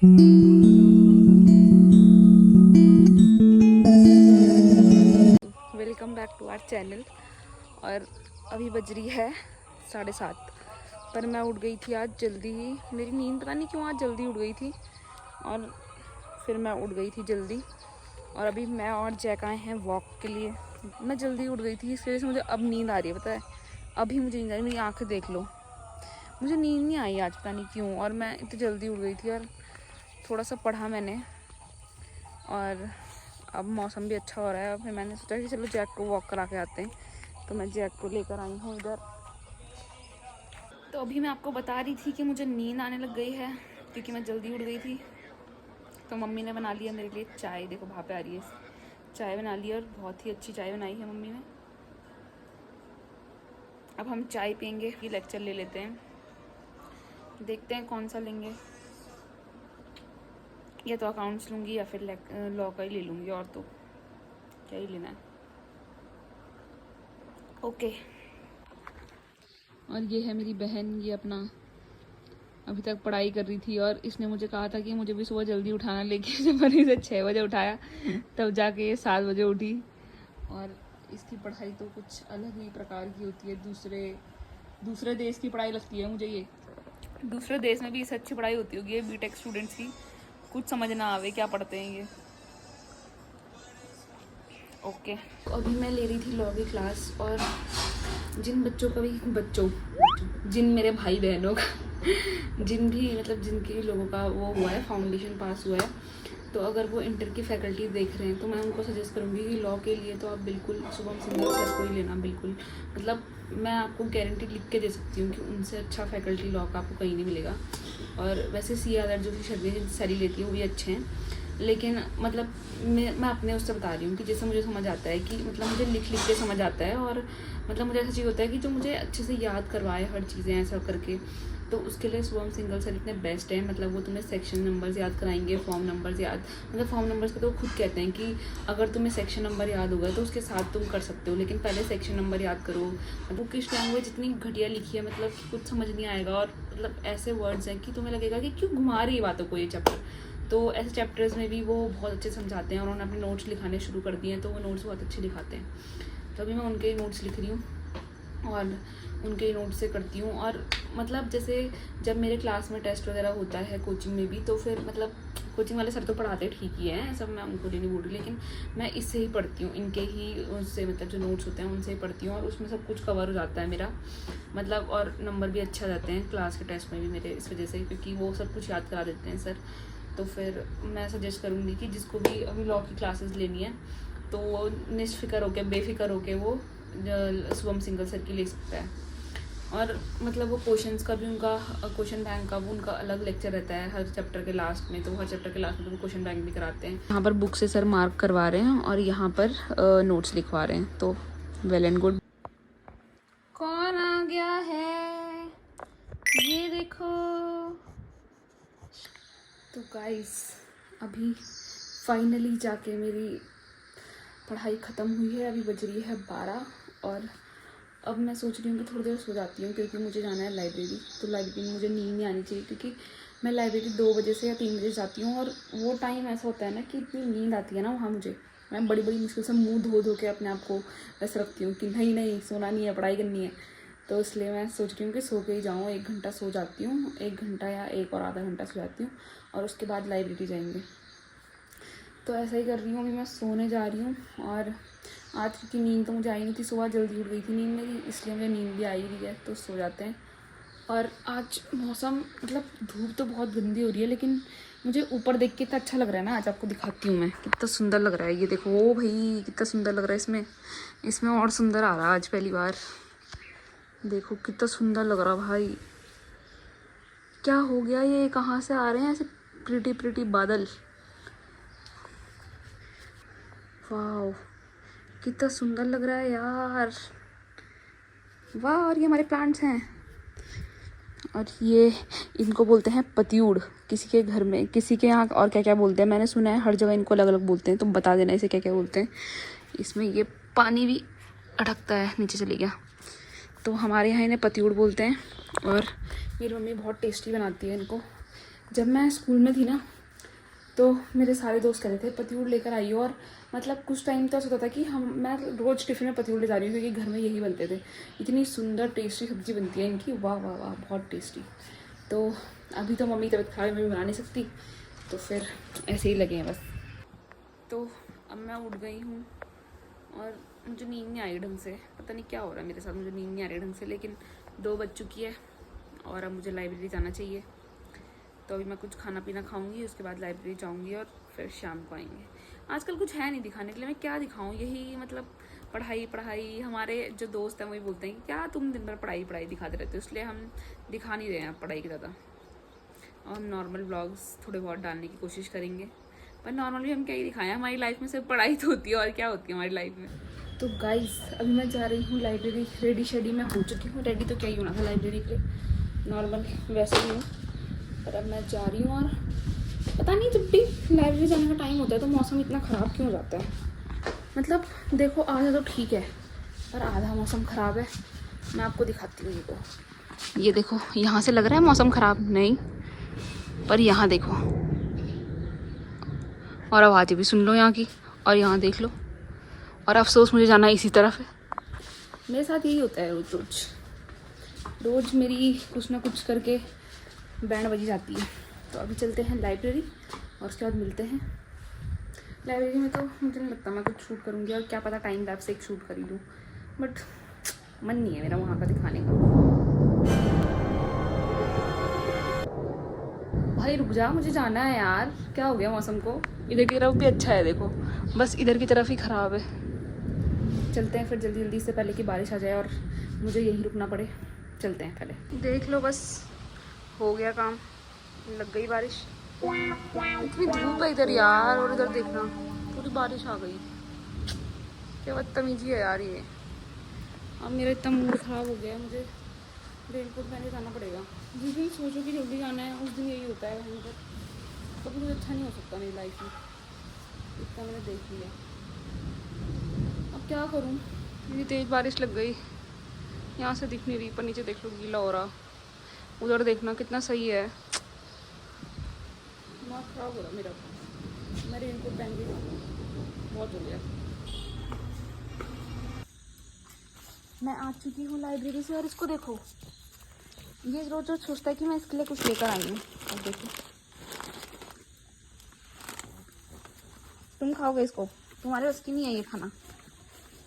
Welcome back to our channel. और अभी बज रही है 7:30, पर मैं उठ गई थी आज जल्दी ही। मेरी नींद पता नहीं क्यों आज जल्दी उठ गई थी, और फिर मैं उठ गई थी जल्दी। और अभी मैं और जैक आए हैं वॉक के लिए। मैं जल्दी उठ गई थी, इसकी वजह से मुझे अब नींद आ रही है। पता है, अभी मुझे नींद आ रही है, मेरी आँखें देख लो। मुझे नींद नहीं आई आज, पता नहीं क्यों। और मैं इतनी जल्दी उठ गई थी, और थोड़ा सा पढ़ा मैंने, और अब मौसम भी अच्छा हो रहा है। फिर मैंने सोचा कि चलो जैक को वॉक करा के आते हैं, तो मैं जैक को लेकर आई हूँ इधर। तो अभी मैं आपको बता रही थी कि मुझे नींद आने लग गई है क्योंकि मैं जल्दी उठ गई थी। तो मम्मी ने बना लिया मेरे लिए चाय, देखो वहाँ पे आ रही है, चाय बना ली, और बहुत ही अच्छी चाय बनाई है मम्मी ने। अब हम चाय पियेंगे, ये लेक्चर ले लेते हैं, देखते हैं कौन सा लेंगे। या तो अकाउंट्स लूँगी या फिर लॉ का ही ले लूँगी, और तो क्या ही लेना है। ओके। और ये है मेरी बहन, ये अपना अभी तक पढ़ाई कर रही थी, और इसने मुझे कहा था कि मुझे भी सुबह जल्दी उठाना, लेकिन जब मैंने इसे 6 बजे उठाया तब जाके ये 7 बजे उठी। और इसकी पढ़ाई तो कुछ अलग ही प्रकार की होती है, दूसरे देश की पढ़ाई लगती है मुझे ये। दूसरे देश में भी इससे अच्छी पढ़ाई होती होगी ये बीटेक स्टूडेंट्स की, कुछ समझ ना आवे क्या पढ़ते हैं ये। ओके। अभी मैं ले रही थी लॉ की क्लास, और जिन मेरे भाई बहनों का जिनके लोगों का वो हुआ है, फाउंडेशन पास हुआ है, तो अगर वो इंटर की फैकल्टी देख रहे हैं तो मैं उनको सजेस्ट करूँगी कि लॉ के लिए तो आप बिल्कुल शुभम सिंघल सर को ही लेना। बिल्कुल, मतलब मैं आपको गारंटी लिख के दे सकती हूँ कि उनसे अच्छा फैकल्टी लॉ का आपको कहीं नहीं मिलेगा। और वैसे CR जो भी सारी लेती है वो भी अच्छे हैं, लेकिन मतलब मैं अपने उससे बता रही हूँ कि जैसे मुझे समझ आता है कि मतलब मुझे लिख के समझ आता है, और मतलब मुझे ऐसा चीज़ होता है कि जो मुझे अच्छे से याद करवाए हर चीज़ें ऐसा करके, तो उसके लिए शुभम सिंघल सर इतने बेस्ट हैं। मतलब वो तुम्हें सेक्शन नंबर्स याद कराएंगे, फॉर्म नंबर्स याद, मतलब फॉर्म नंबर्स का तो वो खुद कहते हैं कि अगर तुम्हें सेक्शन नंबर याद होगा तो उसके साथ तुम कर सकते हो, लेकिन पहले सेक्शन नंबर याद करो। बुकिश लैंग्वेज इतनी घटिया लिखी है, मतलब कुछ समझ नहीं आएगा, और मतलब ऐसे वर्ड्स हैं कि तुम्हें लगेगा कि क्यों घुमा रही है बातों को ये चैप्टर। तो ऐसे चैप्टर्स में भी वो बहुत अच्छे समझाते हैं, और उन्होंने अपने नोट्स लिखाने शुरू कर दिए हैं, तो वो नोट्स बहुत अच्छे लिखाते हैं। तो अभी मैं उनके नोट्स लिख रही हूँ, और उनके नोट से करती हूँ। और मतलब जैसे जब मेरे क्लास में टेस्ट वगैरह होता है कोचिंग में भी, तो फिर मतलब कोचिंग वाले सर तो पढ़ाते ठीक ही हैं, सब मैं उनको नहीं बोल रही, लेकिन मैं इससे ही पढ़ती हूँ, इनके ही उससे, मतलब जो नोट्स होते हैं उनसे ही पढ़ती हूँ, और उसमें सब कुछ कवर हो जाता है मेरा, मतलब और नंबर भी अच्छा जाते हैं क्लास के टेस्ट में भी मेरे इस वजह से, क्योंकि वो सब कुछ याद करा देते हैं सर। तो फिर मैं सजेस्ट करूँगी कि जिसको भी अभी लॉ की क्लासेस लेनी है तो वो निश्फिक्र होकर, बेफिक्र होकर वो शुभम सिंघल सर की ले सकता है। और मतलब वो क्वेश्चंस का भी, उनका क्वेश्चन बैंक का वो उनका अलग लेक्चर रहता है हर चैप्टर के लास्ट में, तो हर चैप्टर के लास्ट में तो वो क्वेश्चन बैंक भी कराते हैं। यहाँ पर बुक से सर मार्क करवा रहे हैं, और यहाँ पर नोट्स लिखवा रहे हैं, तो वेल एंड गुड। कौन आ गया है ये देखो। तो गाइस अभी फाइनली जाके मेरी पढ़ाई ख़त्म हुई है, अभी बज रही है 12, और अब मैं सोच रही हूँ कि थोड़ी देर सो जाती हूँ, क्योंकि मुझे जाना है लाइब्रेरी। तो लाइब्रेरी में मुझे नींद नहीं आनी चाहिए, क्योंकि मैं लाइब्रेरी 2 बजे से या 3 बजे जाती हूँ, और वो टाइम ऐसा होता है ना कि इतनी नींद आती है ना वहाँ मुझे, मैं बड़ी बड़ी मुश्किल से मुँह धो के अपने आप को ऐसे रखती हूँ कि नहीं सोना नहीं है, पढ़ाई करनी है। तो इसलिए मैं सोच रही हूँ कि सो के ही जाऊँ, 1 घंटा सो जाती हूँ, 1 घंटा या 1 और आधा घंटा सो जाती हूँ, और उसके बाद लाइब्रेरी जाएंगे। तो ऐसा ही कर रही हूँ, अभी मैं सोने जा रही हूँ। और आज की नींद तो मुझे आई नहीं थी, सुबह जल्दी उठ गई थी नींद मेरी, इसलिए मुझे नींद भी आई रही है, तो सो जाते हैं। और आज मौसम, मतलब धूप तो बहुत गंदी हो रही है, लेकिन मुझे ऊपर देख के इतना अच्छा लग रहा है ना, आज आपको दिखाती हूँ मैं कितना सुंदर लग रहा है। ये देखो, ओ भाई कितना सुंदर लग रहा है इसमें और सुंदर आ रहा है आज पहली बार। देखो कितना सुंदर लग रहा भाई, क्या हो गया, ये कहाँ से आ रहे हैं ऐसे प्रिटी बादल। वाह कितना सुंदर लग रहा है यार, वाह। और ये हमारे प्लांट्स हैं, और ये इनको बोलते हैं पतियूड़, किसी के घर में, किसी के यहाँ और क्या क्या बोलते हैं, मैंने सुना है हर जगह इनको अलग अलग बोलते हैं, तुम बता देना इसे क्या क्या बोलते हैं। इसमें ये पानी भी अटकता है, नीचे चली गया, तो हमारे यहाँ इन्हें पतियूड़ बोलते हैं। और मेरी मम्मी बहुत टेस्टी बनाती है इनको, जब मैं स्कूल में थी ना तो मेरे सारे दोस्त कहते थे पतियूड़ लेकर आई हो, और मतलब कुछ टाइम तो ऐसा होता था कि मैं रोज़ टिफ़िन में पतियूड़ ले जा रही हूँ क्योंकि घर में यही बनते थे। इतनी सुंदर टेस्टी सब्ज़ी बनती है इनकी, वाह वाह वाह, बहुत टेस्टी। तो अभी तो मम्मी तबीयत खराब है, मम्मी बना नहीं सकती, तो फिर ऐसे ही लगे हैं बस। तो अब मैं उठ गई हूँ और मुझे नींद नहीं आई ढंग से, पता नहीं क्या हो रहा है मेरे साथ, मुझे नींद नहीं आ रही ढंग से। लेकिन 2 बज चुकी है और अब मुझे लाइब्रेरी जाना चाहिए। तो अभी मैं कुछ खाना पीना खाऊंगी, उसके बाद लाइब्रेरी जाऊंगी और फिर शाम को आएंगे। आजकल कुछ है नहीं दिखाने के लिए, मैं क्या दिखाऊं, यही मतलब पढ़ाई पढ़ाई। हमारे जो दोस्त हैं वही बोलते हैं कि क्या तुम दिन भर पढ़ाई पढ़ाई दिखाते रहते हो, इसलिए हम दिखा नहीं रहे हैं पढ़ाई की ज़्यादा। और हम नॉर्मल व्लॉग्स थोड़े बहुत डालने की कोशिश करेंगे, पर नॉर्मली हम क्या ही दिखाएं, हमारी लाइफ में सिर्फ पढ़ाई तो होती है, और क्या होती है हमारी लाइफ में। तो गाइस अभी मैं जा रही हूँ लाइब्रेरी, रेडी शेडी मैं हो चुकी हूँ, रेडी तो क्या ही होना था लाइब्रेरी के लिए, नॉर्मल वैसे ही हूँ। पर अब मैं जा रही हूँ और पता नहीं जब भी लाइब्रेरी जाने का टाइम होता है तो मौसम इतना ख़राब क्यों हो जाता है। मतलब देखो आधा तो ठीक है पर आधा मौसम ख़राब है। मैं आपको दिखाती हूँ, ये देखो यहाँ से लग रहा है मौसम ख़राब नहीं, पर यहाँ देखो, और आवाज़ें भी सुन लो यहाँ की, और यहाँ देख लो, और अफसोस मुझे जाना इसी तरफ है। मेरे साथ यही होता है रोज़ रोज़, रोज़ मेरी कुछ ना कुछ करके बैंड बजी जाती है। तो अभी चलते हैं लाइब्रेरी और उसके बाद मिलते हैं। लाइब्रेरी में तो मुझे नहीं लगता मैं कुछ शूट करूँगी, और क्या पता टाइम लैप्स से एक शूट कर ही लूँ, बट मन नहीं है मेरा वहाँ का दिखाने का। भाई रुक जा, मुझे जाना है यार, क्या हो गया मौसम को। इधर की तरफ भी अच्छा है देखो, बस इधर की तरफ ही ख़राब है। चलते हैं फिर जल्दी जल्दी, से पहले कि बारिश आ जाए और मुझे यहीं रुकना पड़े। चलते हैं पहले। देख लो बस हो गया काम, लग गई बारिश। इतनी धूप है इधर यार, और इधर देखना पूरी बारिश आ गई। क्या बदतमीजी है यार ये। अब मेरा इतना मूड ख़राब हो गया है, मुझे रेनकोट पहने जाना पड़ेगा। जिस दिन सोचो कि जल्दी जाना है उस दिन यही होता है वहीं पर, कभी कुछ अच्छा नहीं हो सकता मेरी लाइफ में, इतना मैंने देख लिया। अब क्या करूँ, इतनी तेज़ बारिश लग गई, यहाँ से दिख नहीं रही, पर नीचे देख लो गीला हो रहा, उधर देखना कितना सही है। दिमाग ख़राब हो रहा मेरा, मैं रेनकोट पहन के जाऊँ, बहुत हो गया। मैं आ चुकी हूँ लाइब्रेरी से, और इसको देखो, ये रोज रोज सोचता है कि मैं इसके लिए कुछ लेकर आई हूँ। अब देखो तुम खाओगे इसको, तुम्हारे उसकी नहीं है ये खाना।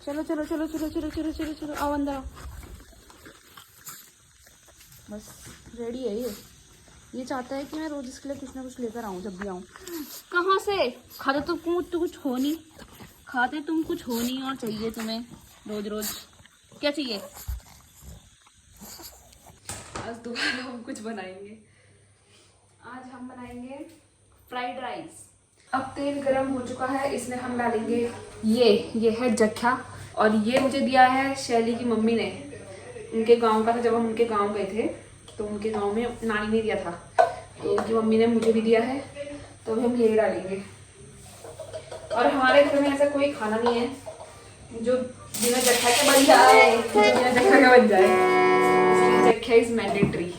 चलो चलो चलो चलो चलो चलो चलो चलो आओ अंदर आओ। बस रेडी है ये चाहता है कि मैं रोज इसके लिए कुछ ना कुछ लेकर आऊँ जब भी आऊँ। कहाँ से खाते तो कुछ हो नहीं, खाते तुम कुछ हो नहीं, और चाहिए तुम्हें रोज रोज क्या चाहिए। आज दोबारा हम कुछ बनाएंगे, आज हम बनाएंगे फ्राइड राइस। अब तेल गरम हो चुका है, इसमें हम डालेंगे ये है जख्या, और ये मुझे दिया है शैली की मम्मी ने, उनके गांव का था। जब हम उनके गांव गए थे तो उनके गांव में नानी ने दिया था, तो उनकी मम्मी ने मुझे भी दिया है, तो अभी हम यही डालेंगे। और हमारे घर में ऐसा कोई खाना नहीं है जो बिना जख्या के बन जाए, बिना जख्या के बन जाए, इसलिए जख्या इज मैंडेटरी।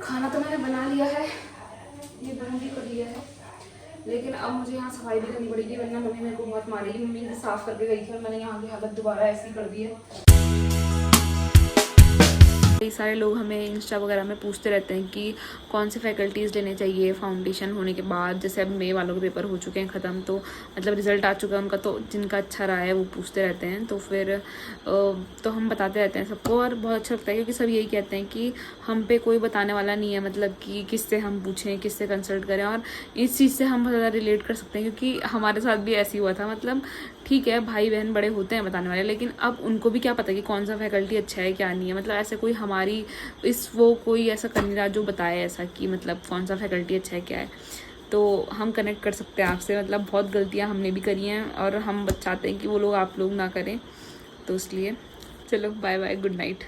खाना तो मैंने बना लिया है, ये बंद भी कर लिया है, लेकिन अब मुझे यहाँ सफाई भी करनी पड़ेगी, वरना मम्मी मेरे को बहुत मारेगी। मम्मी साफ करके गई थी और मैंने यहाँ की हालत दोबारा ऐसी कर दी है। कई सारे लोग हमें इंस्टा वगैरह में पूछते रहते हैं कि कौन से फैकल्टीज़ लेने चाहिए फाउंडेशन होने के बाद। जैसे अब मई वालों के पेपर हो चुके हैं ख़त्म, तो मतलब रिज़ल्ट आ चुका है उनका, तो जिनका अच्छा रहा है वो पूछते रहते हैं। तो फिर तो हम बताते रहते हैं सबको, और बहुत अच्छा लगता है क्योंकि सब यही कहते हैं कि हम पे कोई बताने वाला नहीं है, मतलब कि किससे हम पूछें, किससे कंसल्ट करें। और इस चीज़ से हम बहुत ज़्यादा रिलेट कर सकते हैं क्योंकि हमारे साथ भी ऐसे ही हुआ था। मतलब ठीक है भाई बहन बड़े होते हैं बताने वाले, लेकिन अब उनको भी क्या पता कि कौन सा फैकल्टी अच्छा है क्या नहीं है। मतलब ऐसे कोई हमारी कोई ऐसा कर नहीं रहा जो बताए ऐसा कि मतलब कौन सा फैकल्टी अच्छा है क्या है। तो हम कनेक्ट कर सकते हैं आपसे, मतलब बहुत गलतियां हमने भी करी हैं और हम चाहते हैं कि वो लोग आप लोग ना करें, तो इसलिए चलो बाय बाय, गुड नाइट।